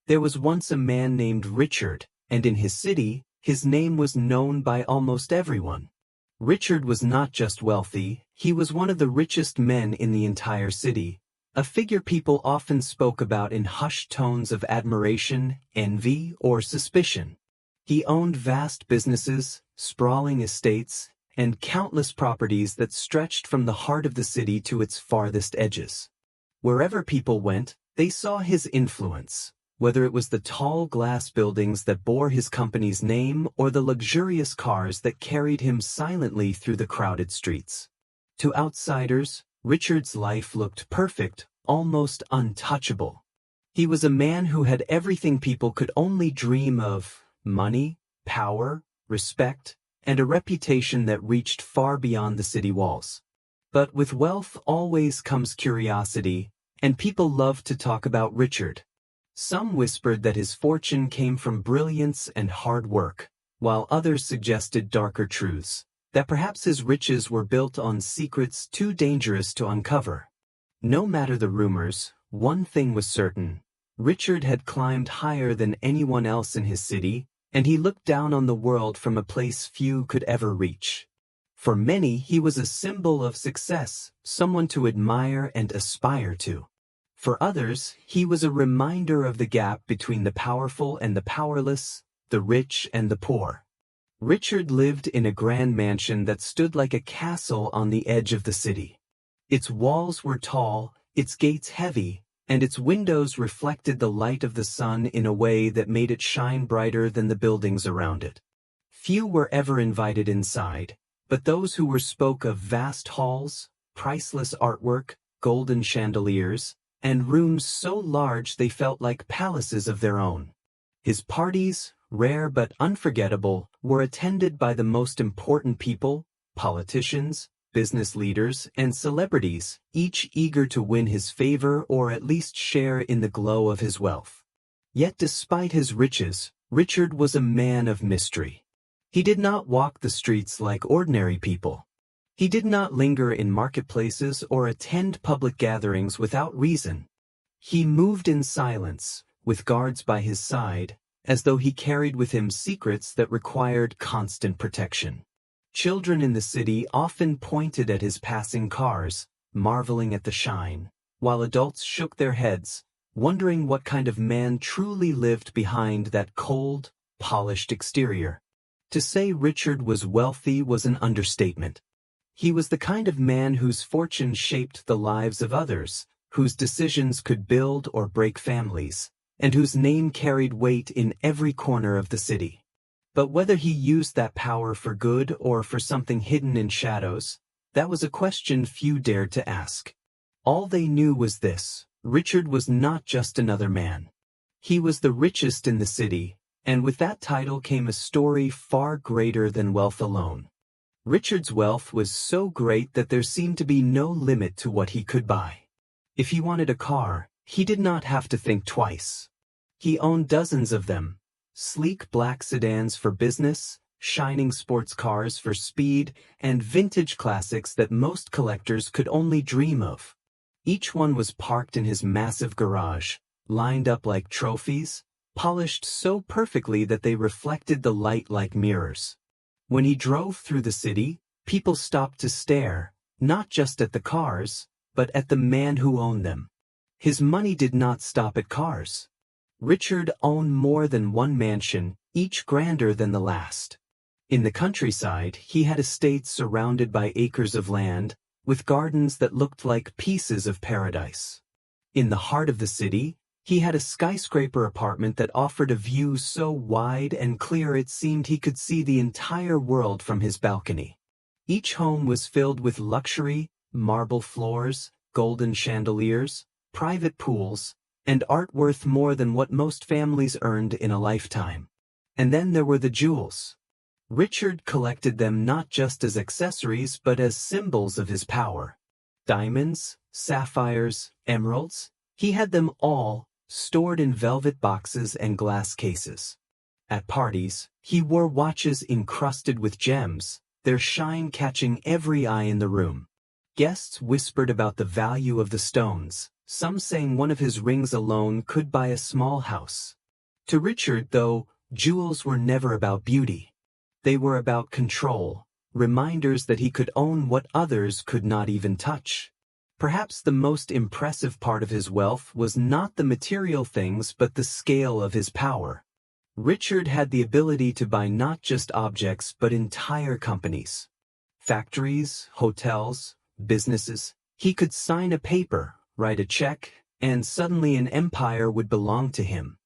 There was once a man named Richard, and in his city, his name was known by almost everyone. Richard was not just wealthy, he was one of the richest men in the entire city, a figure people often spoke about in hushed tones of admiration, envy, or suspicion. He owned vast businesses, sprawling estates, and countless properties that stretched from the heart of the city to its farthest edges. Wherever people went, they saw his influence, whether it was the tall glass buildings that bore his company's name or the luxurious cars that carried him silently through the crowded streets. To outsiders, Richard's life looked perfect, almost untouchable. He was a man who had everything people could only dream of: money, power, respect, and a reputation that reached far beyond the city walls. But with wealth always comes curiosity, and people loved to talk about Richard. Some whispered that his fortune came from brilliance and hard work, while others suggested darker truths, that perhaps his riches were built on secrets too dangerous to uncover. No matter the rumors, one thing was certain: Richard had climbed higher than anyone else in his city, and he looked down on the world from a place few could ever reach. For many, he was a symbol of success, someone to admire and aspire to. For others, he was a reminder of the gap between the powerful and the powerless, the rich and the poor. Richard lived in a grand mansion that stood like a castle on the edge of the city. Its walls were tall, its gates heavy, and its windows reflected the light of the sun in a way that made it shine brighter than the buildings around it. Few were ever invited inside, but those who were spoke of vast halls, priceless artwork, golden chandeliers, and rooms so large they felt like palaces of their own. His parties, rare but unforgettable, were attended by the most important people, politicians, business leaders, and celebrities, each eager to win his favor or at least share in the glow of his wealth. Yet despite his riches, Richard was a man of mystery. He did not walk the streets like ordinary people. He did not linger in marketplaces or attend public gatherings without reason. He moved in silence, with guards by his side, as though he carried with him secrets that required constant protection. Children in the city often pointed at his passing cars, marveling at the shine, while adults shook their heads, wondering what kind of man truly lived behind that cold, polished exterior. To say Richard was wealthy was an understatement. He was the kind of man whose fortune shaped the lives of others, whose decisions could build or break families, and whose name carried weight in every corner of the city. But whether he used that power for good or for something hidden in shadows, that was a question few dared to ask. All they knew was this: Richard was not just another man. He was the richest in the city, and with that title came a story far greater than wealth alone. Richard's wealth was so great that there seemed to be no limit to what he could buy. If he wanted a car, he did not have to think twice. He owned dozens of them: sleek black sedans for business, shining sports cars for speed, and vintage classics that most collectors could only dream of. Each one was parked in his massive garage, lined up like trophies, polished so perfectly that they reflected the light like mirrors. When he drove through the city, people stopped to stare, not just at the cars, but at the man who owned them. His money did not stop at cars. Richard owned more than one mansion, each grander than the last. In the countryside, he had estates surrounded by acres of land, with gardens that looked like pieces of paradise. In the heart of the city, he had a skyscraper apartment that offered a view so wide and clear it seemed he could see the entire world from his balcony. Each home was filled with luxury, marble floors, golden chandeliers, private pools, and art worth more than what most families earned in a lifetime. And then there were the jewels. Richard collected them not just as accessories but as symbols of his power. Diamonds, sapphires, emeralds, he had them all, stored in velvet boxes and glass cases. At parties, he wore watches encrusted with gems, their shine catching every eye in the room. Guests whispered about the value of the stones, some saying one of his rings alone could buy a small house. To Richard, though, jewels were never about beauty. They were about control, reminders that he could own what others could not even touch. Perhaps the most impressive part of his wealth was not the material things but the scale of his power. Richard had the ability to buy not just objects but entire companies. Factories, hotels, businesses. He could sign a paper, write a check, and suddenly an empire would belong to him.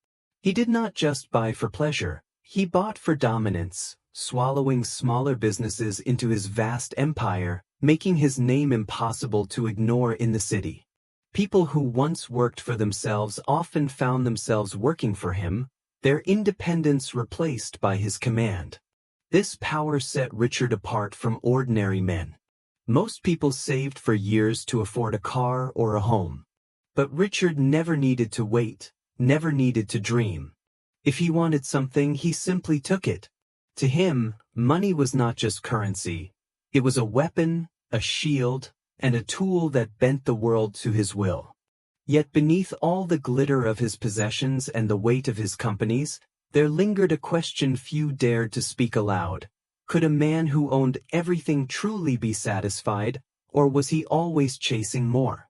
He did not just buy for pleasure, he bought for dominance, swallowing smaller businesses into his vast empire, making his name impossible to ignore in the city. People who once worked for themselves often found themselves working for him, their independence replaced by his command. This power set Richard apart from ordinary men. Most people saved for years to afford a car or a home. But Richard never needed to wait, never needed to dream. If he wanted something, he simply took it. To him, money was not just currency. It was a weapon, a shield, and a tool that bent the world to his will. Yet beneath all the glitter of his possessions and the weight of his companies, there lingered a question few dared to speak aloud. Could a man who owned everything truly be satisfied, or was he always chasing more?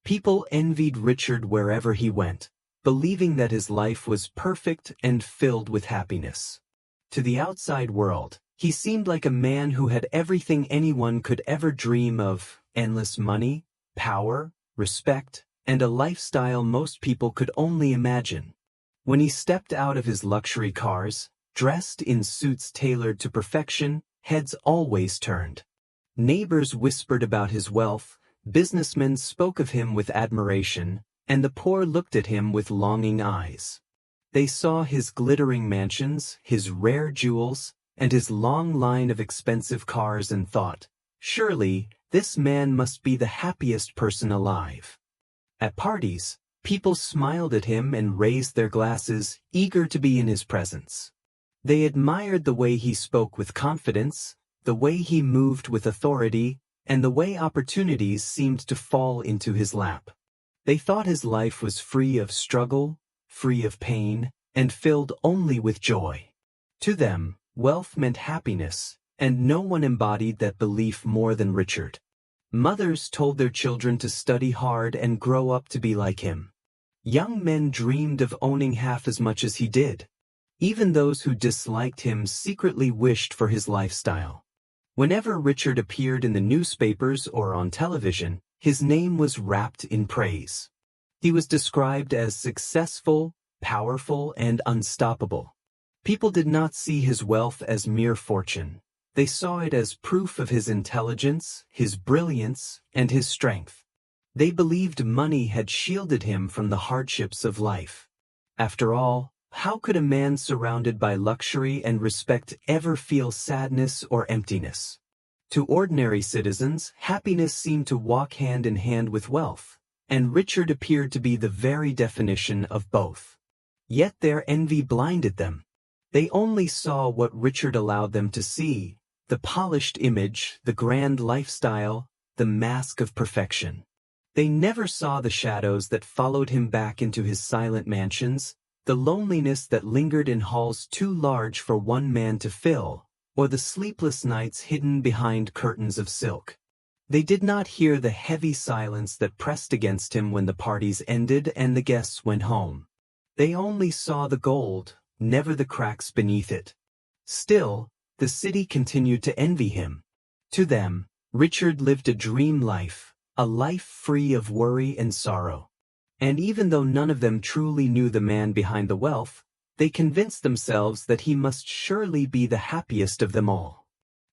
People envied Richard wherever he went, believing that his life was perfect and filled with happiness. To the outside world, he seemed like a man who had everything anyone could ever dream of: endless money, power, respect, and a lifestyle most people could only imagine. When he stepped out of his luxury cars, dressed in suits tailored to perfection, heads always turned. Neighbors whispered about his wealth, businessmen spoke of him with admiration, and the poor looked at him with longing eyes. They saw his glittering mansions, his rare jewels, and his long line of expensive cars and thought, surely, this man must be the happiest person alive. At parties, people smiled at him and raised their glasses, eager to be in his presence. They admired the way he spoke with confidence, the way he moved with authority, and the way opportunities seemed to fall into his lap. They thought his life was free of struggle, free of pain, and filled only with joy. To them, wealth meant happiness, and no one embodied that belief more than Richard. Mothers told their children to study hard and grow up to be like him. Young men dreamed of owning half as much as he did. Even those who disliked him secretly wished for his lifestyle. Whenever Richard appeared in the newspapers or on television, his name was wrapped in praise. He was described as successful, powerful, and unstoppable. People did not see his wealth as mere fortune. They saw it as proof of his intelligence, his brilliance, and his strength. They believed money had shielded him from the hardships of life. After all, how could a man surrounded by luxury and respect ever feel sadness or emptiness? To ordinary citizens, happiness seemed to walk hand in hand with wealth, and Richard appeared to be the very definition of both. Yet their envy blinded them. They only saw what Richard allowed them to see: the polished image, the grand lifestyle, the mask of perfection. They never saw the shadows that followed him back into his silent mansions, the loneliness that lingered in halls too large for one man to fill, or the sleepless nights hidden behind curtains of silk. They did not hear the heavy silence that pressed against him when the parties ended and the guests went home. They only saw the gold, never the cracks beneath it. Still, the city continued to envy him. To them, Richard lived a dream life, a life free of worry and sorrow. And even though none of them truly knew the man behind the wealth, they convinced themselves that he must surely be the happiest of them all.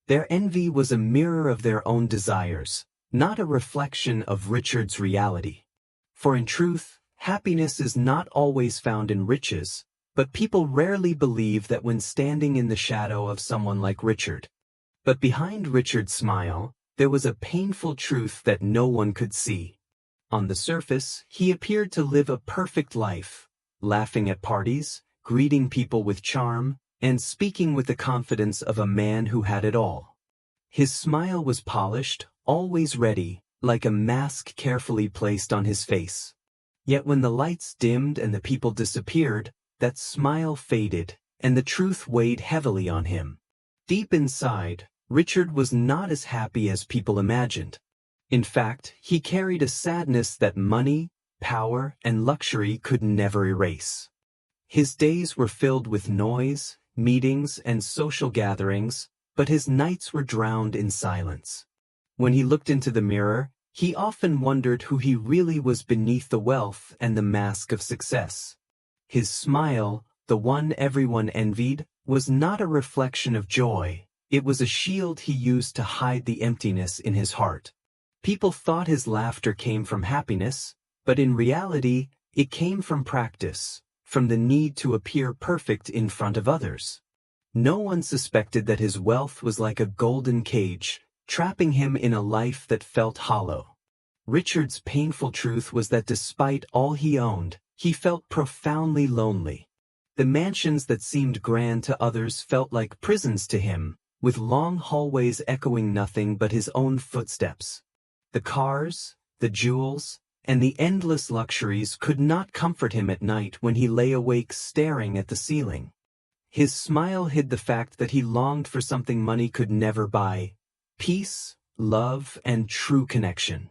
Their envy was a mirror of their own desires, not a reflection of Richard's reality. For in truth, happiness is not always found in riches, but people rarely believe that when standing in the shadow of someone like Richard. But behind Richard's smile, there was a painful truth that no one could see. On the surface, he appeared to live a perfect life, laughing at parties, greeting people with charm, and speaking with the confidence of a man who had it all. His smile was polished, always ready, like a mask carefully placed on his face. Yet when the lights dimmed and the people disappeared, that smile faded, and the truth weighed heavily on him. Deep inside, Richard was not as happy as people imagined. In fact, he carried a sadness that money, power, and luxury could never erase. His days were filled with noise, meetings, and social gatherings, but his nights were drowned in silence. When he looked into the mirror, he often wondered who he really was beneath the wealth and the mask of success. His smile, the one everyone envied, was not a reflection of joy. It was a shield he used to hide the emptiness in his heart. People thought his laughter came from happiness, but in reality, it came from practice, from the need to appear perfect in front of others. No one suspected that his wealth was like a golden cage, trapping him in a life that felt hollow. Richard's painful truth was that despite all he owned, he felt profoundly lonely. The mansions that seemed grand to others felt like prisons to him, with long hallways echoing nothing but his own footsteps. The cars, the jewels, and the endless luxuries could not comfort him at night when he lay awake staring at the ceiling. His smile hid the fact that he longed for something money could never buy: peace, love, and true connection.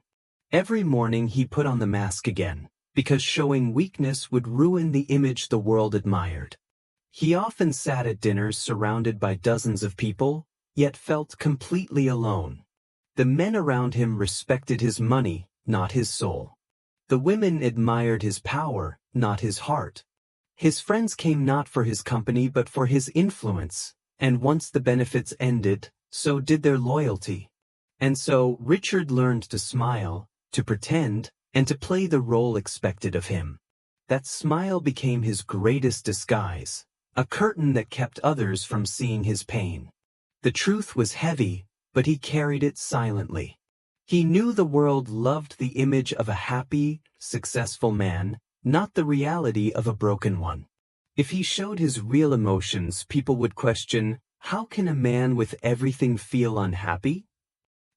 Every morning he put on the mask again, because showing weakness would ruin the image the world admired. He often sat at dinners surrounded by dozens of people, yet felt completely alone. The men around him respected his money, not his soul. The women admired his power, not his heart. His friends came not for his company but for his influence, and once the benefits ended, so did their loyalty. And so Richard learned to smile, to pretend, and to play the role expected of him. That smile became his greatest disguise, a curtain that kept others from seeing his pain. The truth was heavy, but he carried it silently. He knew the world loved the image of a happy, successful man, not the reality of a broken one. If he showed his real emotions, people would question, how can a man with everything feel unhappy?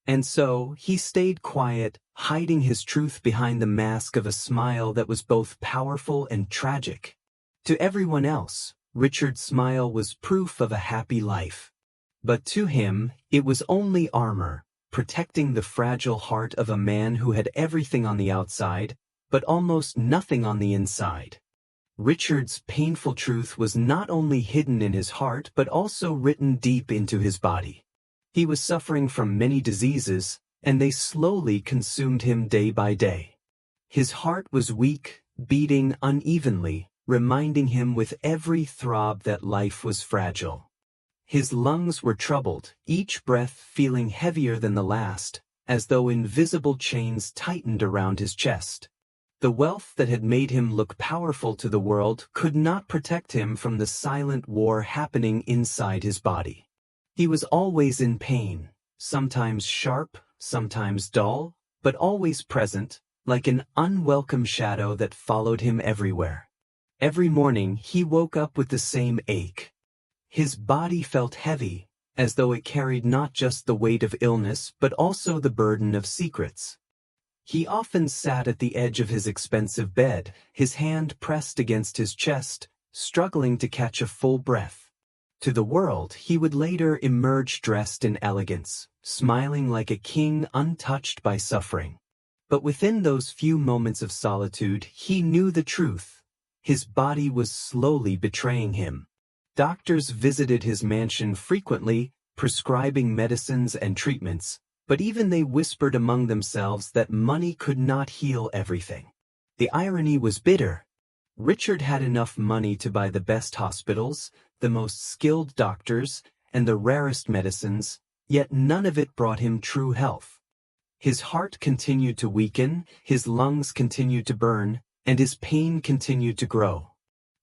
And so, he stayed quiet, hiding his truth behind the mask of a smile that was both powerful and tragic. To everyone else, Richard's smile was proof of a happy life. But to him, it was only armor, protecting the fragile heart of a man who had everything on the outside, but almost nothing on the inside. Richard's painful truth was not only hidden in his heart but also written deep into his body. He was suffering from many diseases, and they slowly consumed him day by day. His heart was weak, beating unevenly, reminding him with every throb that life was fragile. His lungs were troubled, each breath feeling heavier than the last, as though invisible chains tightened around his chest. The wealth that had made him look powerful to the world could not protect him from the silent war happening inside his body. He was always in pain, sometimes sharp, sometimes dull, but always present, like an unwelcome shadow that followed him everywhere. Every morning he woke up with the same ache. His body felt heavy, as though it carried not just the weight of illness but also the burden of secrets. He often sat at the edge of his expensive bed, his hand pressed against his chest, struggling to catch a full breath. To the world, he would later emerge dressed in elegance, smiling like a king untouched by suffering. But within those few moments of solitude, he knew the truth. His body was slowly betraying him. Doctors visited his mansion frequently, prescribing medicines and treatments, but even they whispered among themselves that money could not heal everything. The irony was bitter. Richard had enough money to buy the best hospitals, the most skilled doctors, and the rarest medicines, yet none of it brought him true health. His heart continued to weaken, his lungs continued to burn, and his pain continued to grow.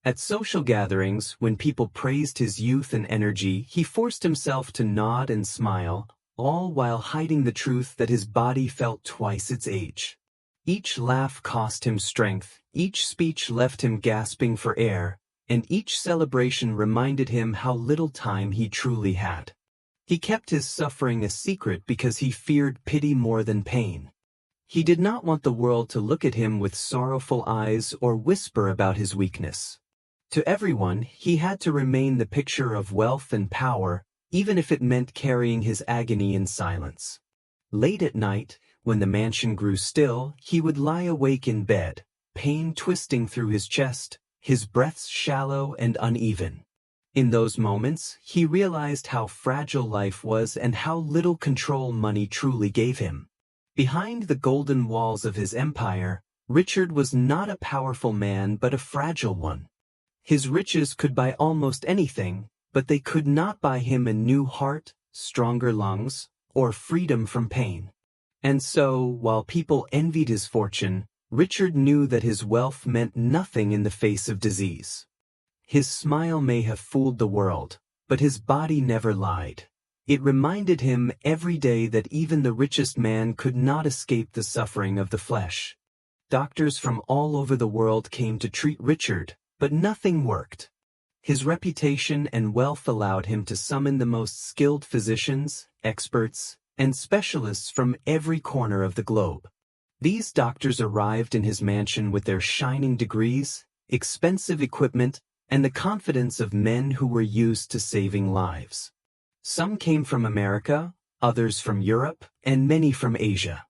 At social gatherings, when people praised his youth and energy, he forced himself to nod and smile, all while hiding the truth that his body felt twice its age. Each laugh cost him strength, each speech left him gasping for air, and each celebration reminded him how little time he truly had. He kept his suffering a secret because he feared pity more than pain. He did not want the world to look at him with sorrowful eyes or whisper about his weakness. To everyone, he had to remain the picture of wealth and power, even if it meant carrying his agony in silence. Late at night, when the mansion grew still, he would lie awake in bed, pain twisting through his chest, his breaths shallow and uneven. In those moments, he realized how fragile life was and how little control money truly gave him. Behind the golden walls of his empire, Richard was not a powerful man but a fragile one. His riches could buy almost anything, but they could not buy him a new heart, stronger lungs, or freedom from pain. And so, while people envied his fortune, Richard knew that his wealth meant nothing in the face of disease. His smile may have fooled the world, but his body never lied. It reminded him every day that even the richest man could not escape the suffering of the flesh. Doctors from all over the world came to treat Richard, but nothing worked. His reputation and wealth allowed him to summon the most skilled physicians, experts, and specialists from every corner of the globe. These doctors arrived in his mansion with their shining degrees, expensive equipment, and the confidence of men who were used to saving lives. Some came from America, others from Europe, and many from Asia.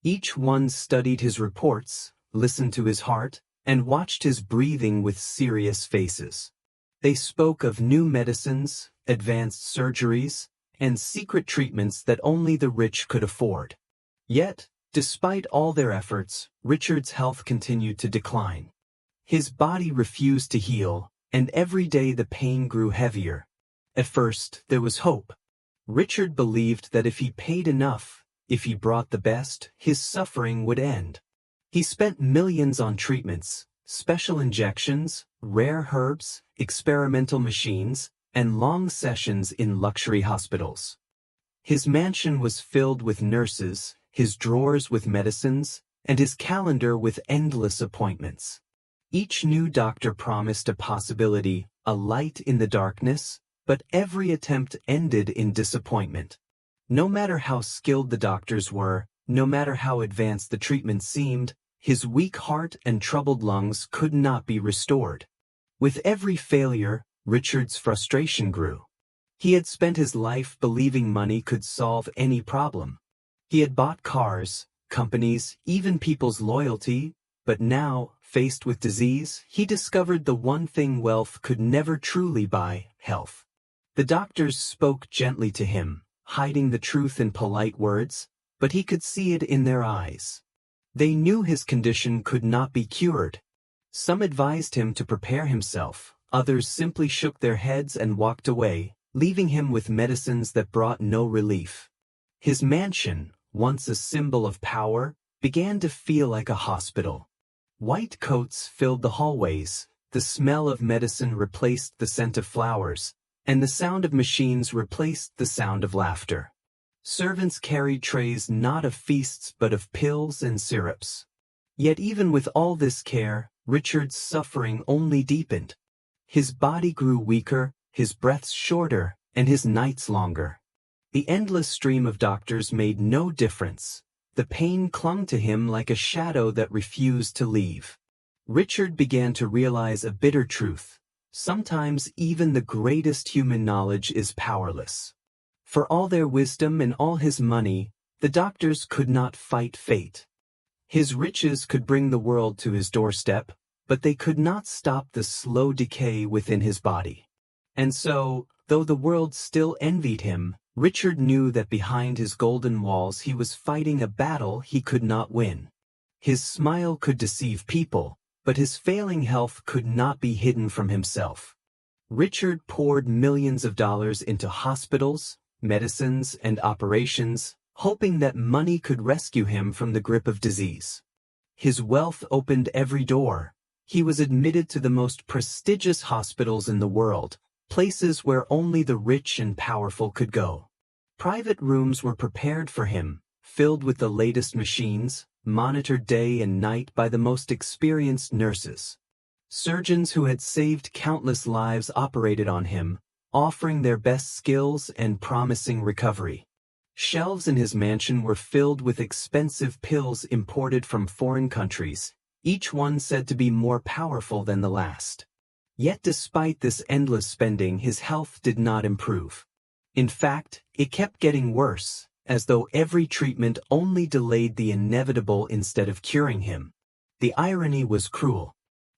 Each one studied his reports, listened to his heart, and watched his breathing with serious faces. They spoke of new medicines, advanced surgeries, and secret treatments that only the rich could afford. Yet, despite all their efforts, Richard's health continued to decline. His body refused to heal, and every day the pain grew heavier. At first, there was hope. Richard believed that if he paid enough, if he brought the best, his suffering would end. He spent millions on treatments, special injections, rare herbs, experimental machines, and long sessions in luxury hospitals. His mansion was filled with nurses, his drawers with medicines, and his calendar with endless appointments. Each new doctor promised a possibility, a light in the darkness, but every attempt ended in disappointment. No matter how skilled the doctors were, no matter how advanced the treatment seemed, his weak heart and troubled lungs could not be restored. With every failure, Richard's frustration grew. He had spent his life believing money could solve any problem. He had bought cars, companies, even people's loyalty, but now, faced with disease, he discovered the one thing wealth could never truly buy: health. The doctors spoke gently to him, hiding the truth in polite words, but he could see it in their eyes. They knew his condition could not be cured. Some advised him to prepare himself, others simply shook their heads and walked away, leaving him with medicines that brought no relief. His mansion, once a symbol of power, began to feel like a hospital. White coats filled the hallways, the smell of medicine replaced the scent of flowers, and the sound of machines replaced the sound of laughter. Servants carried trays not of feasts but of pills and syrups. Yet even with all this care, Richard's suffering only deepened. His body grew weaker, his breaths shorter, and his nights longer. The endless stream of doctors made no difference. The pain clung to him like a shadow that refused to leave. Richard began to realize a bitter truth. Sometimes even the greatest human knowledge is powerless. For all their wisdom and all his money, the doctors could not fight fate. His riches could bring the world to his doorstep, but they could not stop the slow decay within his body. And so, though the world still envied him, Richard knew that behind his golden walls he was fighting a battle he could not win. His smile could deceive people, but his failing health could not be hidden from himself. Richard poured millions of dollars into hospitals, medicines, and operations, hoping that money could rescue him from the grip of disease. His wealth opened every door. He was admitted to the most prestigious hospitals in the world, places where only the rich and powerful could go. Private rooms were prepared for him, filled with the latest machines, monitored day and night by the most experienced nurses. Surgeons who had saved countless lives operated on him, offering their best skills and promising recovery. Shelves in his mansion were filled with expensive pills imported from foreign countries, each one said to be more powerful than the last. Yet despite this endless spending, his health did not improve. In fact, it kept getting worse, as though every treatment only delayed the inevitable instead of curing him. The irony was cruel.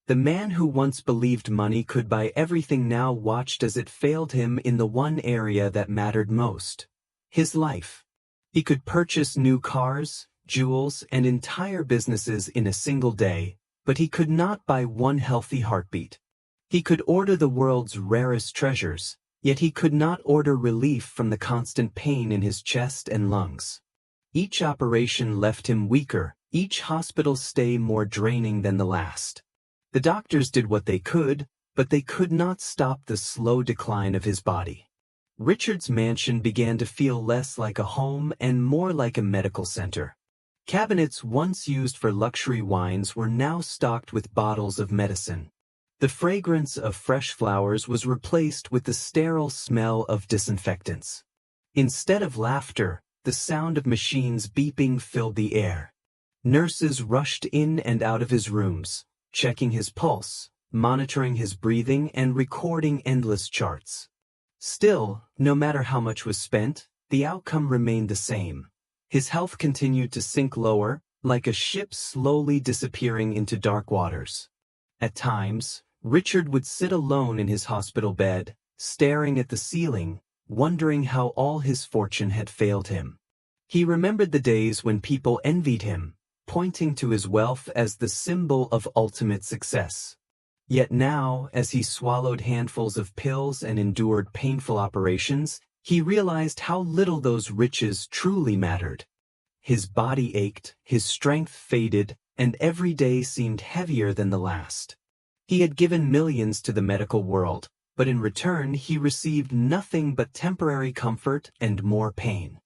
The man who once believed money could buy everything now watched as it failed him in the one area that mattered most: his life. He could purchase new cars, jewels, and entire businesses in a single day, but he could not buy one healthy heartbeat. He could order the world's rarest treasures, yet he could not order relief from the constant pain in his chest and lungs. Each operation left him weaker, each hospital stay more draining than the last. The doctors did what they could, but they could not stop the slow decline of his body. Richard's mansion began to feel less like a home and more like a medical center. Cabinets once used for luxury wines were now stocked with bottles of medicine. The fragrance of fresh flowers was replaced with the sterile smell of disinfectants. Instead of laughter, the sound of machines beeping filled the air. Nurses rushed in and out of his rooms, checking his pulse, monitoring his breathing, and recording endless charts. Still, no matter how much was spent, the outcome remained the same. His health continued to sink lower, like a ship slowly disappearing into dark waters. At times, Richard would sit alone in his hospital bed, staring at the ceiling, wondering how all his fortune had failed him. He remembered the days when people envied him, pointing to his wealth as the symbol of ultimate success. Yet now, as he swallowed handfuls of pills and endured painful operations, he realized how little those riches truly mattered. His body ached, his strength faded, and every day seemed heavier than the last. He had given millions to the medical world, but in return he received nothing but temporary comfort and more pain.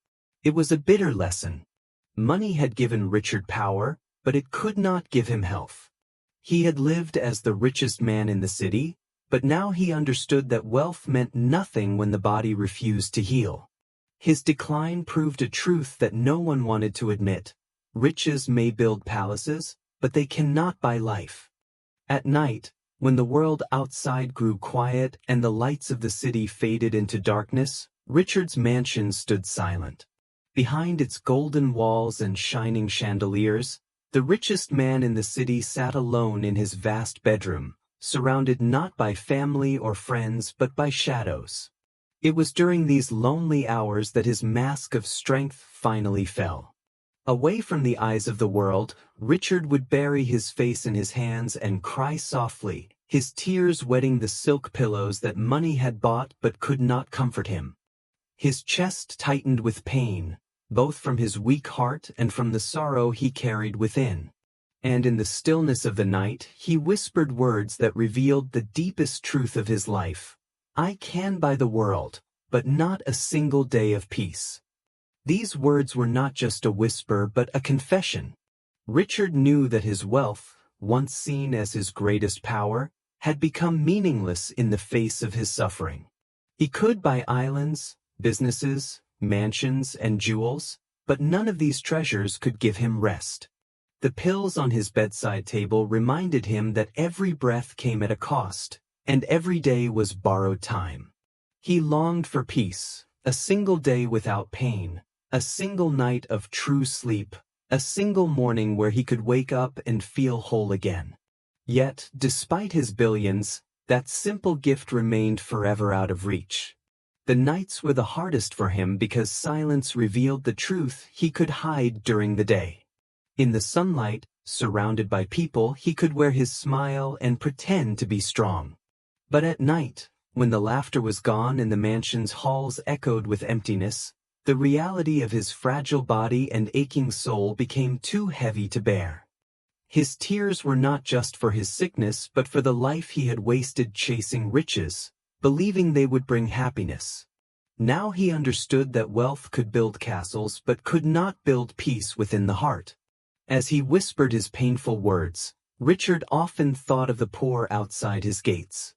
It was a bitter lesson. Money had given Richard power, but it could not give him health. He had lived as the richest man in the city, but now he understood that wealth meant nothing when the body refused to heal. His decline proved a truth that no one wanted to admit. Riches may build palaces, but they cannot buy life. At night, when the world outside grew quiet and the lights of the city faded into darkness, Richard's mansion stood silent. Behind its golden walls and shining chandeliers, the richest man in the city sat alone in his vast bedroom, surrounded not by family or friends but by shadows. It was during these lonely hours that his mask of strength finally fell. Away from the eyes of the world, Richard would bury his face in his hands and cry softly, his tears wetting the silk pillows that money had bought but could not comfort him. His chest tightened with pain, both from his weak heart and from the sorrow he carried within. And in the stillness of the night, he whispered words that revealed the deepest truth of his life. "I can buy the world, but not a single day of peace." These words were not just a whisper but a confession. Richard knew that his wealth, once seen as his greatest power, had become meaningless in the face of his suffering. He could buy islands, businesses, mansions, and jewels, but none of these treasures could give him rest. The pills on his bedside table reminded him that every breath came at a cost, and every day was borrowed time. He longed for peace, a single day without pain, a single night of true sleep, a single morning where he could wake up and feel whole again. Yet, despite his billions, that simple gift remained forever out of reach. The nights were the hardest for him because silence revealed the truth he could hide during the day. In the sunlight, surrounded by people, he could wear his smile and pretend to be strong. But at night, when the laughter was gone and the mansion's halls echoed with emptiness, the reality of his fragile body and aching soul became too heavy to bear. His tears were not just for his sickness but for the life he had wasted chasing riches, believing they would bring happiness. Now he understood that wealth could build castles but could not build peace within the heart. As he whispered his painful words, Richard often thought of the poor outside his gates.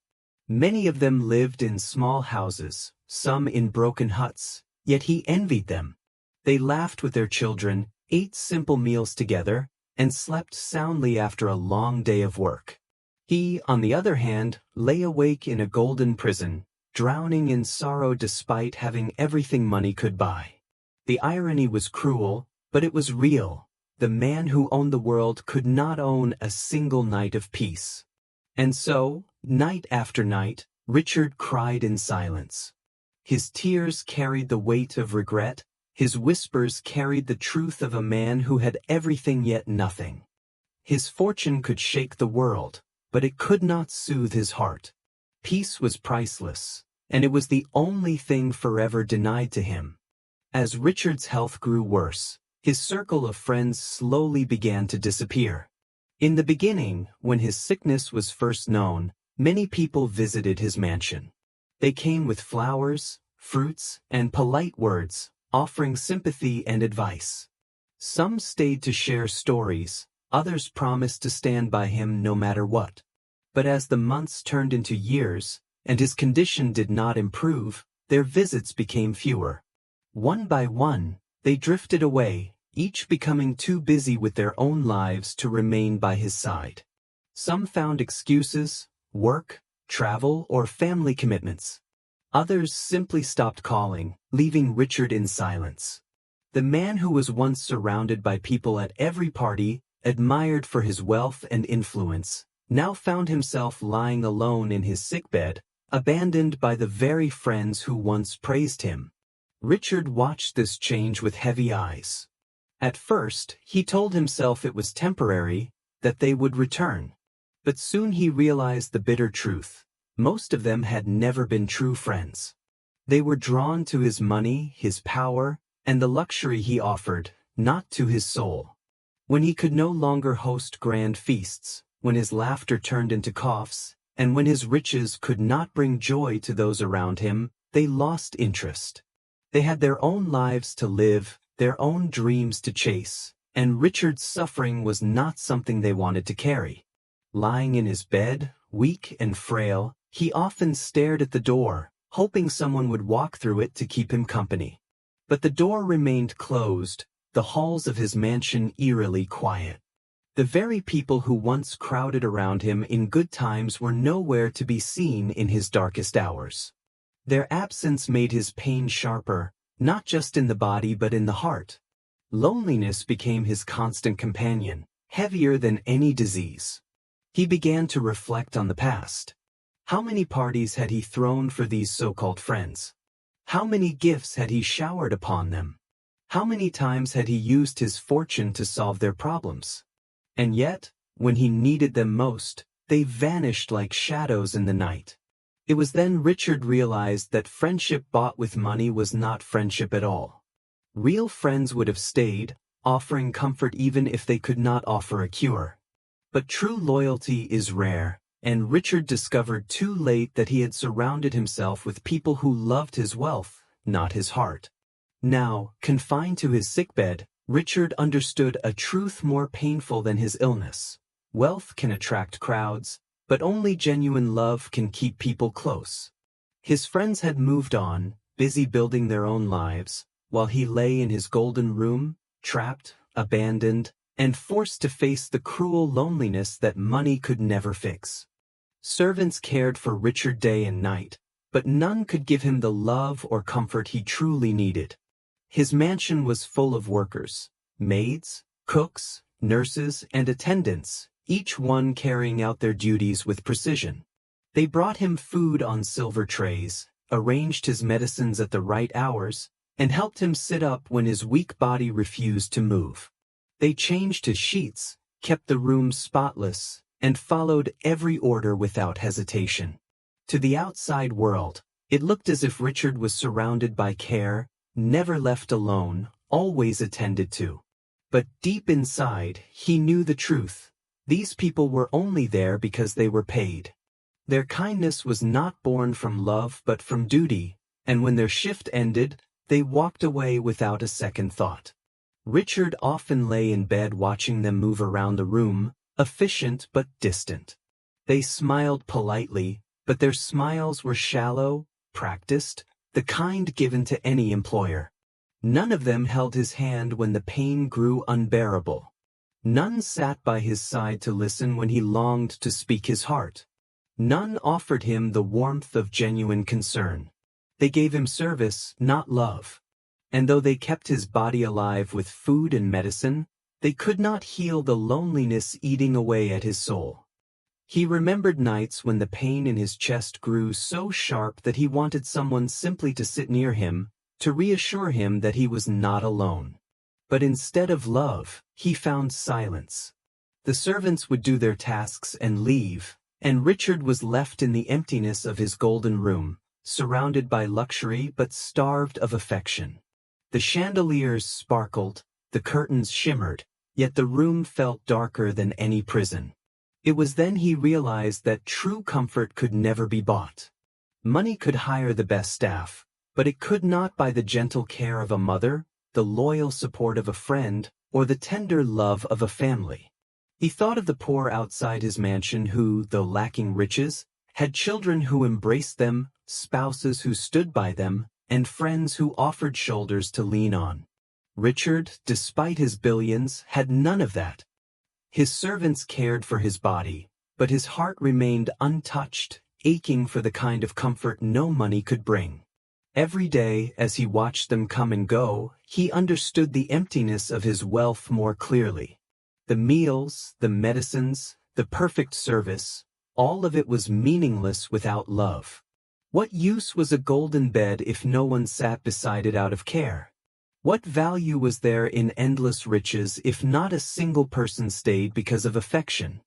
Many of them lived in small houses, some in broken huts, yet he envied them. They laughed with their children, ate simple meals together, and slept soundly after a long day of work. He, on the other hand, lay awake in a golden prison, drowning in sorrow despite having everything money could buy. The irony was cruel, but it was real. The man who owned the world could not own a single night of peace. And so, night after night, Richard cried in silence. His tears carried the weight of regret, his whispers carried the truth of a man who had everything yet nothing. His fortune could shake the world, but it could not soothe his heart. Peace was priceless, and it was the only thing forever denied to him. As Richard's health grew worse, his circle of friends slowly began to disappear. In the beginning, when his sickness was first known, many people visited his mansion. They came with flowers, fruits, and polite words, offering sympathy and advice. Some stayed to share stories, others promised to stand by him no matter what. But as the months turned into years, and his condition did not improve, their visits became fewer. One by one, they drifted away, each becoming too busy with their own lives to remain by his side. Some found excuses, work, travel, or family commitments. Others simply stopped calling, leaving Richard in silence. The man who was once surrounded by people at every party, admired for his wealth and influence, now found himself lying alone in his sickbed, abandoned by the very friends who once praised him. Richard watched this change with heavy eyes. At first, he told himself it was temporary, that they would return. But soon he realized the bitter truth. Most of them had never been true friends. They were drawn to his money, his power, and the luxury he offered, not to his soul. When he could no longer host grand feasts, when his laughter turned into coughs, and when his riches could not bring joy to those around him, they lost interest. They had their own lives to live, their own dreams to chase, and Richard's suffering was not something they wanted to carry. Lying in his bed, weak and frail, he often stared at the door, hoping someone would walk through it to keep him company. But the door remained closed, the halls of his mansion eerily quiet. The very people who once crowded around him in good times were nowhere to be seen in his darkest hours. Their absence made his pain sharper, not just in the body but in the heart. Loneliness became his constant companion, heavier than any disease. He began to reflect on the past. How many parties had he thrown for these so-called friends? How many gifts had he showered upon them? How many times had he used his fortune to solve their problems? And yet, when he needed them most, they vanished like shadows in the night. It was then Richard realized that friendship bought with money was not friendship at all. Real friends would have stayed, offering comfort even if they could not offer a cure. But true loyalty is rare. And Richard discovered too late that he had surrounded himself with people who loved his wealth, not his heart. Now, confined to his sickbed, Richard understood a truth more painful than his illness. Wealth can attract crowds, but only genuine love can keep people close. His friends had moved on, busy building their own lives, while he lay in his golden room, trapped, abandoned, and forced to face the cruel loneliness that money could never fix. Servants cared for Richard day and night, but none could give him the love or comfort he truly needed. His mansion was full of workers, maids, cooks, nurses, and attendants, each one carrying out their duties with precision. They brought him food on silver trays, arranged his medicines at the right hours, and helped him sit up when his weak body refused to move. They changed his sheets, kept the room spotless, and followed every order without hesitation. To the outside world, it looked as if Richard was surrounded by care, never left alone, always attended to. But deep inside, he knew the truth. These people were only there because they were paid. Their kindness was not born from love but from duty, and when their shift ended, they walked away without a second thought. Richard often lay in bed watching them move around the room, efficient but distant. They smiled politely, but their smiles were shallow, practiced, the kind given to any employer. None of them held his hand when the pain grew unbearable. None sat by his side to listen when he longed to speak his heart. None offered him the warmth of genuine concern. They gave him service, not love. And though they kept his body alive with food and medicine, they could not heal the loneliness eating away at his soul. He remembered nights when the pain in his chest grew so sharp that he wanted someone simply to sit near him, to reassure him that he was not alone. But instead of love, he found silence. The servants would do their tasks and leave, and Richard was left in the emptiness of his golden room, surrounded by luxury but starved of affection. The chandeliers sparkled, the curtains shimmered, yet the room felt darker than any prison. It was then he realized that true comfort could never be bought. Money could hire the best staff, but it could not buy the gentle care of a mother, the loyal support of a friend, or the tender love of a family. He thought of the poor outside his mansion who, though lacking riches, had children who embraced them, spouses who stood by them, and friends who offered shoulders to lean on. Richard, despite his billions, had none of that. His servants cared for his body, but his heart remained untouched, aching for the kind of comfort no money could bring. Every day, as he watched them come and go, he understood the emptiness of his wealth more clearly. The meals, the medicines, the perfect service, all of it was meaningless without love. What use was a golden bed if no one sat beside it out of care? What value was there in endless riches if not a single person stayed because of affection?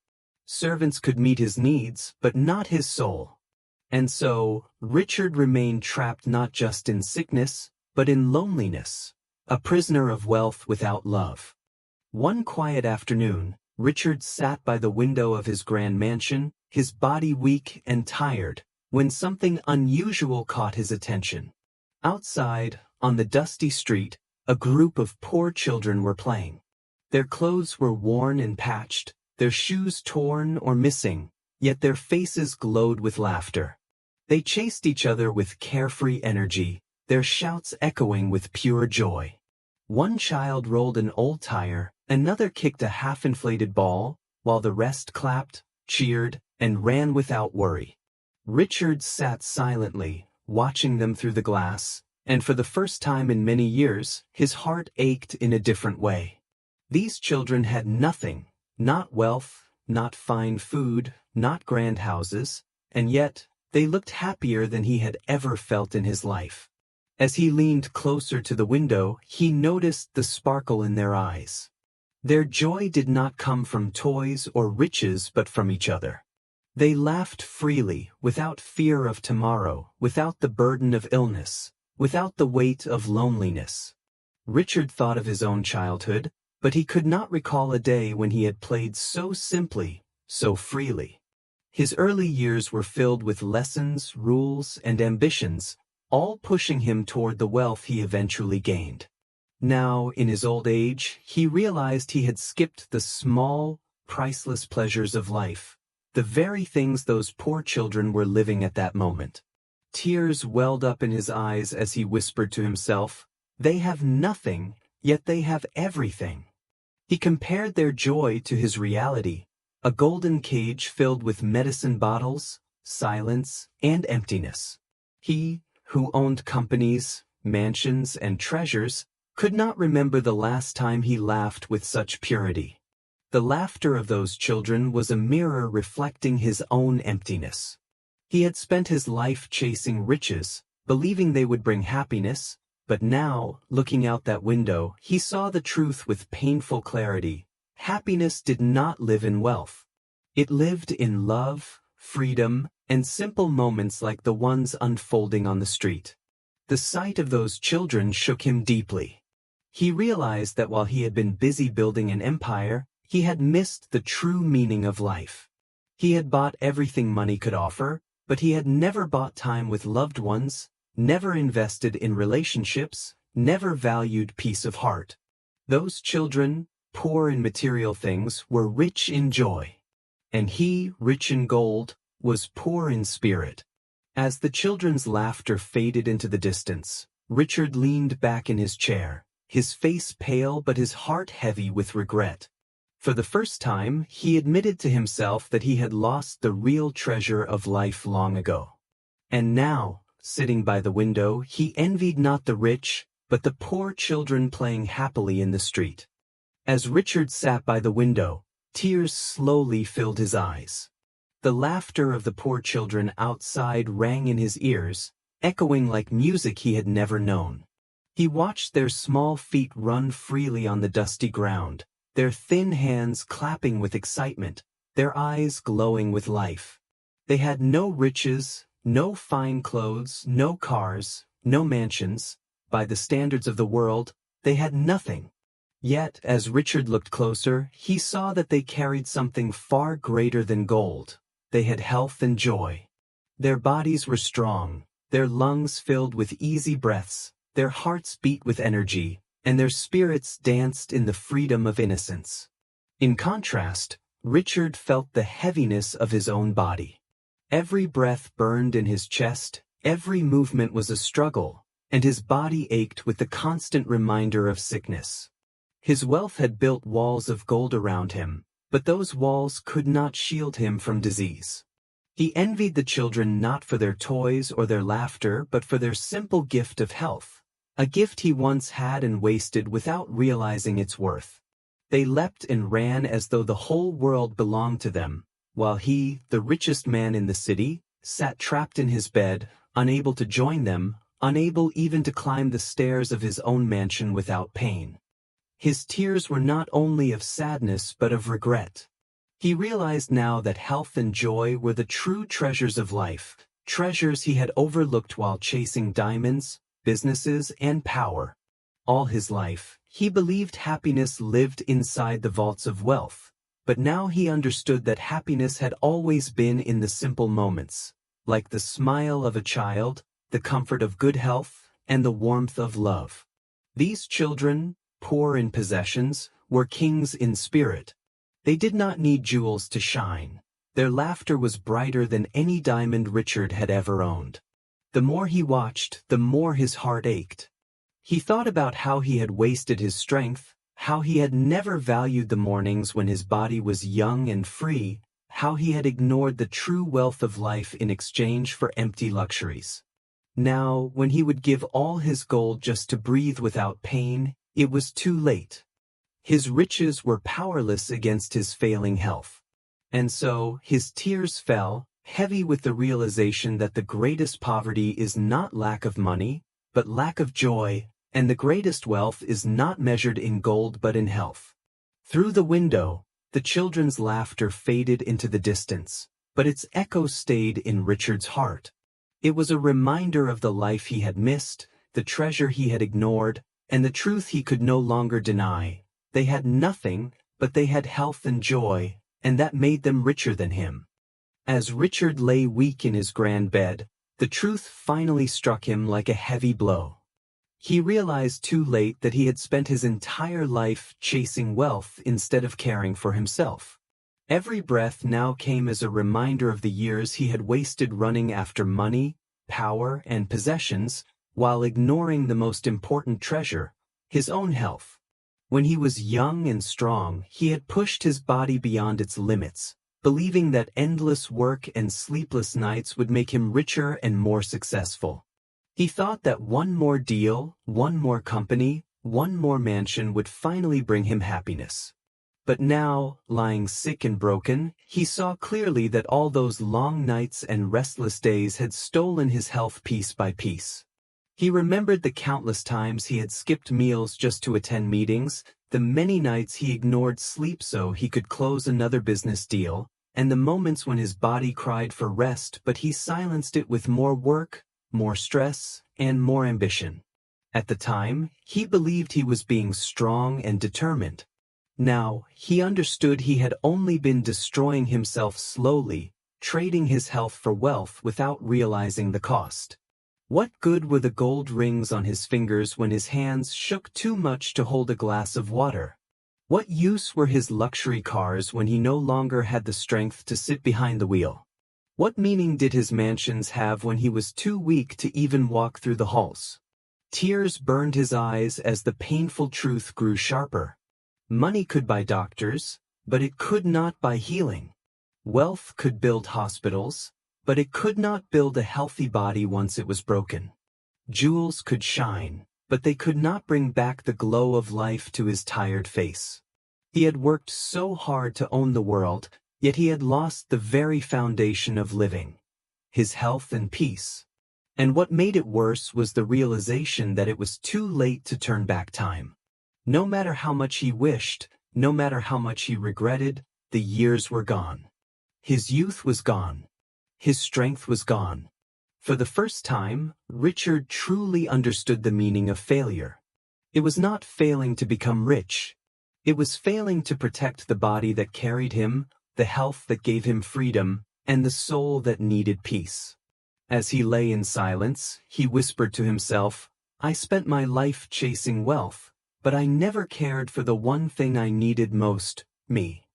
Servants could meet his needs, but not his soul. And so, Richard remained trapped not just in sickness, but in loneliness, a prisoner of wealth without love. One quiet afternoon, Richard sat by the window of his grand mansion, his body weak and tired, when something unusual caught his attention. Outside, on the dusty street, a group of poor children were playing. Their clothes were worn and patched, their shoes torn or missing, yet their faces glowed with laughter. They chased each other with carefree energy, their shouts echoing with pure joy. One child rolled an old tire, another kicked a half-inflated ball, while the rest clapped, cheered, and ran without worry. Richard sat silently, watching them through the glass, and for the first time in many years, his heart ached in a different way. These children had nothing, not wealth, not fine food, not grand houses, and yet, they looked happier than he had ever felt in his life. As he leaned closer to the window, he noticed the sparkle in their eyes. Their joy did not come from toys or riches but from each other. They laughed freely, without fear of tomorrow, without the burden of illness, without the weight of loneliness. Richard thought of his own childhood, but he could not recall a day when he had played so simply, so freely. His early years were filled with lessons, rules, and ambitions, all pushing him toward the wealth he eventually gained. Now, in his old age, he realized he had skipped the small, priceless pleasures of life, the very things those poor children were living at that moment. Tears welled up in his eyes as he whispered to himself, "They have nothing, yet they have everything." He compared their joy to his reality, a golden cage filled with medicine bottles, silence, and emptiness. He, who owned companies, mansions, and treasures, could not remember the last time he laughed with such purity. The laughter of those children was a mirror reflecting his own emptiness. He had spent his life chasing riches, believing they would bring happiness, but now, looking out that window, he saw the truth with painful clarity. Happiness did not live in wealth. It lived in love, freedom, and simple moments like the ones unfolding on the street. The sight of those children shook him deeply. He realized that while he had been busy building an empire, he had missed the true meaning of life. He had bought everything money could offer, but he had never bought time with loved ones, never invested in relationships, never valued peace of heart. Those children, poor in material things, were rich in joy. And he, rich in gold, was poor in spirit. As the children's laughter faded into the distance, Richard leaned back in his chair, his face pale but his heart heavy with regret. For the first time, he admitted to himself that he had lost the real treasure of life long ago. And now, sitting by the window, he envied not the rich, but the poor children playing happily in the street. As Richard sat by the window, tears slowly filled his eyes. The laughter of the poor children outside rang in his ears, echoing like music he had never known. He watched their small feet run freely on the dusty ground, their thin hands clapping with excitement, their eyes glowing with life. They had no riches, no fine clothes, no cars, no mansions. By the standards of the world, they had nothing. Yet, as Richard looked closer, he saw that they carried something far greater than gold. They had health and joy. Their bodies were strong, their lungs filled with easy breaths, their hearts beat with energy, and their spirits danced in the freedom of innocence. In contrast, Richard felt the heaviness of his own body. Every breath burned in his chest, every movement was a struggle, and his body ached with the constant reminder of sickness. His wealth had built walls of gold around him, but those walls could not shield him from disease. He envied the children not for their toys or their laughter, but for their simple gift of health, a gift he once had and wasted without realizing its worth. They leapt and ran as though the whole world belonged to them, while he, the richest man in the city, sat trapped in his bed, unable to join them, unable even to climb the stairs of his own mansion without pain. His tears were not only of sadness but of regret. He realized now that health and joy were the true treasures of life, treasures he had overlooked while chasing diamonds, businesses, and power. All his life, he believed happiness lived inside the vaults of wealth, but now he understood that happiness had always been in the simple moments, like the smile of a child, the comfort of good health, and the warmth of love. These children, poor in possessions, were kings in spirit. They did not need jewels to shine. Their laughter was brighter than any diamond Richard had ever owned. The more he watched, the more his heart ached. He thought about how he had wasted his strength, how he had never valued the mornings when his body was young and free, how he had ignored the true wealth of life in exchange for empty luxuries. Now, when he would give all his gold just to breathe without pain, it was too late. His riches were powerless against his failing health. And so, his tears fell, heavy with the realization that the greatest poverty is not lack of money, but lack of joy, and the greatest wealth is not measured in gold but in health. Through the window, the children's laughter faded into the distance, but its echo stayed in Richard's heart. It was a reminder of the life he had missed, the treasure he had ignored, and the truth he could no longer deny. They had nothing, but they had health and joy, and that made them richer than him. As Richard lay weak in his grand bed, the truth finally struck him like a heavy blow. He realized too late that he had spent his entire life chasing wealth instead of caring for himself. Every breath now came as a reminder of the years he had wasted running after money, power, and possessions, while ignoring the most important treasure, his own health. When he was young and strong, he had pushed his body beyond its limits, believing that endless work and sleepless nights would make him richer and more successful. He thought that one more deal, one more company, one more mansion would finally bring him happiness. But now, lying sick and broken, he saw clearly that all those long nights and restless days had stolen his health piece by piece. He remembered the countless times he had skipped meals just to attend meetings, the many nights he ignored sleep so he could close another business deal, and the moments when his body cried for rest but he silenced it with more work, more stress, and more ambition. At the time, he believed he was being strong and determined. Now, he understood he had only been destroying himself slowly, trading his health for wealth without realizing the cost. What good were the gold rings on his fingers when his hands shook too much to hold a glass of water? What use were his luxury cars when he no longer had the strength to sit behind the wheel? What meaning did his mansions have when he was too weak to even walk through the halls? Tears burned his eyes as the painful truth grew sharper. Money could buy doctors, but it could not buy healing. Wealth could build hospitals, but it could not build a healthy body once it was broken. Jewels could shine, but they could not bring back the glow of life to his tired face. He had worked so hard to own the world, yet he had lost the very foundation of living: his health and peace. And what made it worse was the realization that it was too late to turn back time. No matter how much he wished, no matter how much he regretted, the years were gone. His youth was gone. His strength was gone. For the first time, Richard truly understood the meaning of failure. It was not failing to become rich. It was failing to protect the body that carried him, the health that gave him freedom, and the soul that needed peace. As he lay in silence, he whispered to himself, "I spent my life chasing wealth, but I never cared for the one thing I needed most, me."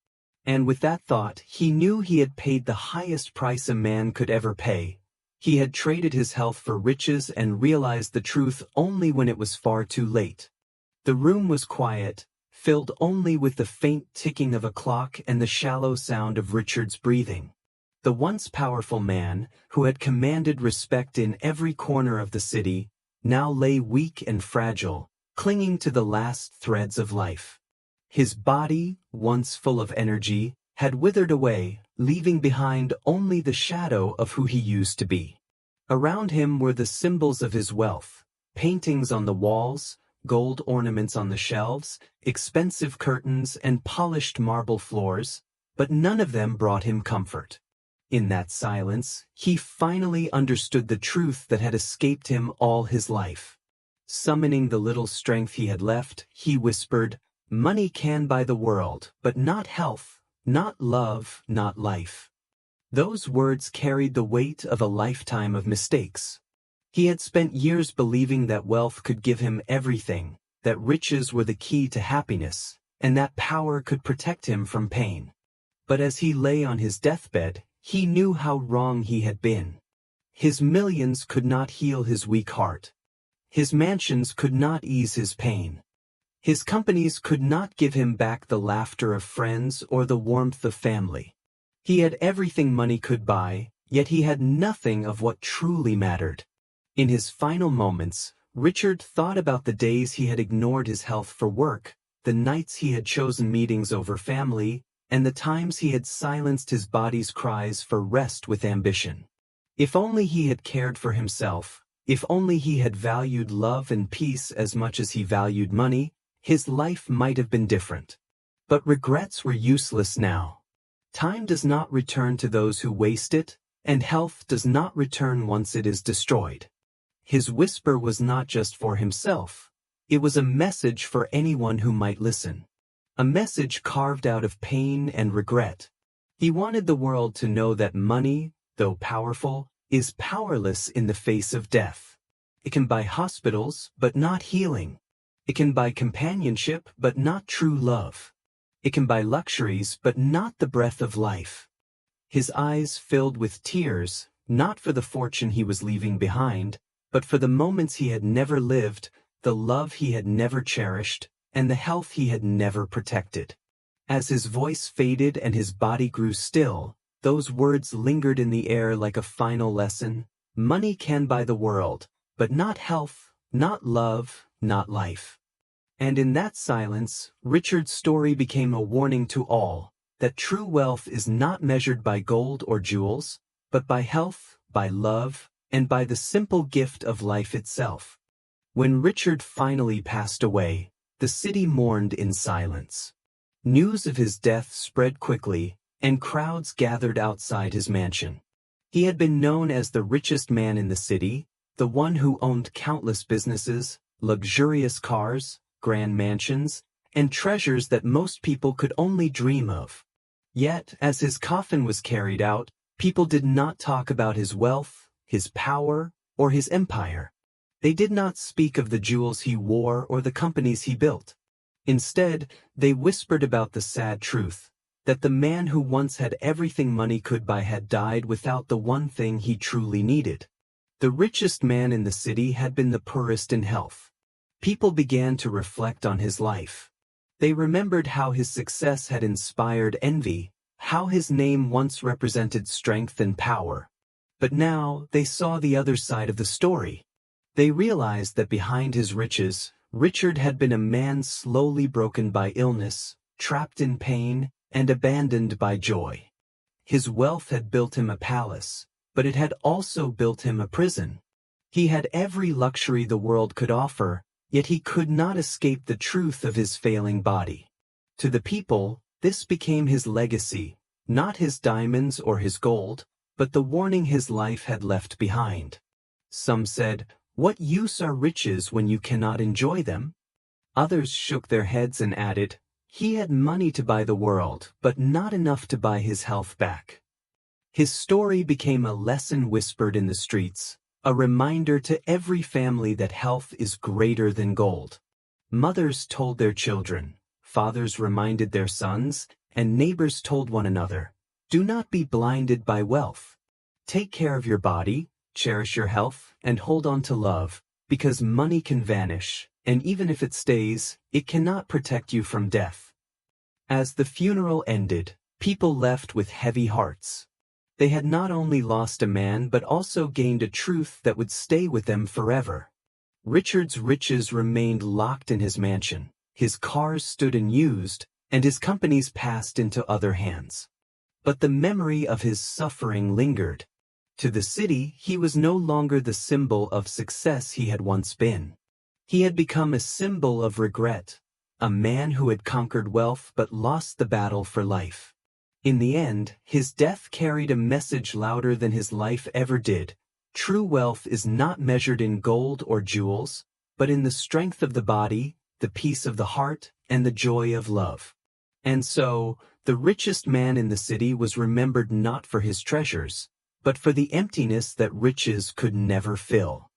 And with that thought, he knew he had paid the highest price a man could ever pay. He had traded his health for riches and realized the truth only when it was far too late. The room was quiet, filled only with the faint ticking of a clock and the shallow sound of Richard's breathing. The once powerful man, who had commanded respect in every corner of the city, now lay weak and fragile, clinging to the last threads of life. His body, once full of energy, had withered away, leaving behind only the shadow of who he used to be. Around him were the symbols of his wealth: paintings on the walls, gold ornaments on the shelves, expensive curtains and polished marble floors, but none of them brought him comfort. In that silence, he finally understood the truth that had escaped him all his life. Summoning the little strength he had left, he whispered, "Money can buy the world, but not health, not love, not life." Those words carried the weight of a lifetime of mistakes. He had spent years believing that wealth could give him everything, that riches were the key to happiness, and that power could protect him from pain. But as he lay on his deathbed, he knew how wrong he had been. His millions could not heal his weak heart. His mansions could not ease his pain. His companies could not give him back the laughter of friends or the warmth of family. He had everything money could buy, yet he had nothing of what truly mattered. In his final moments, Richard thought about the days he had ignored his health for work, the nights he had chosen meetings over family, and the times he had silenced his body's cries for rest with ambition. If only he had cared for himself, if only he had valued love and peace as much as he valued money, his life might have been different. But regrets were useless now. Time does not return to those who waste it, and health does not return once it is destroyed. His whisper was not just for himself. It was a message for anyone who might listen. A message carved out of pain and regret. He wanted the world to know that money, though powerful, is powerless in the face of death. It can buy hospitals, but not healing. It can buy companionship, but not true love. It can buy luxuries, but not the breath of life. His eyes filled with tears, not for the fortune he was leaving behind, but for the moments he had never lived, the love he had never cherished, and the health he had never protected. As his voice faded and his body grew still, those words lingered in the air like a final lesson. Money can buy the world, but not health, not love, not life. And in that silence, Richard's story became a warning to all, that true wealth is not measured by gold or jewels, but by health, by love, and by the simple gift of life itself. When Richard finally passed away, the city mourned in silence. News of his death spread quickly, and crowds gathered outside his mansion. He had been known as the richest man in the city, the one who owned countless businesses, luxurious cars, grand mansions, and treasures that most people could only dream of. Yet, as his coffin was carried out, people did not talk about his wealth, his power, or his empire. They did not speak of the jewels he wore or the companies he built. Instead, they whispered about the sad truth, that the man who once had everything money could buy had died without the one thing he truly needed. The richest man in the city had been the poorest in health. People began to reflect on his life. They remembered how his success had inspired envy, how his name once represented strength and power. But now they saw the other side of the story. They realized that behind his riches, Richard had been a man slowly broken by illness, trapped in pain, and abandoned by joy. His wealth had built him a palace, but it had also built him a prison. He had every luxury the world could offer, yet he could not escape the truth of his failing body. To the people, this became his legacy, not his diamonds or his gold, but the warning his life had left behind. Some said, "What use are riches when you cannot enjoy them?" Others shook their heads and added, "He had money to buy the world, but not enough to buy his health back." His story became a lesson whispered in the streets, a reminder to every family that health is greater than gold. Mothers told their children, fathers reminded their sons, and neighbors told one another, "Do not be blinded by wealth. Take care of your body, cherish your health, and hold on to love, because money can vanish, and even if it stays, it cannot protect you from death." As the funeral ended, people left with heavy hearts. They had not only lost a man but also gained a truth that would stay with them forever. Richard's riches remained locked in his mansion, his cars stood unused, and his companies passed into other hands. But the memory of his suffering lingered. To the city, he was no longer the symbol of success he had once been. He had become a symbol of regret, a man who had conquered wealth but lost the battle for life. In the end, his death carried a message louder than his life ever did. True wealth is not measured in gold or jewels, but in the strength of the body, the peace of the heart, and the joy of love. And so, the richest man in the city was remembered not for his treasures, but for the emptiness that riches could never fill.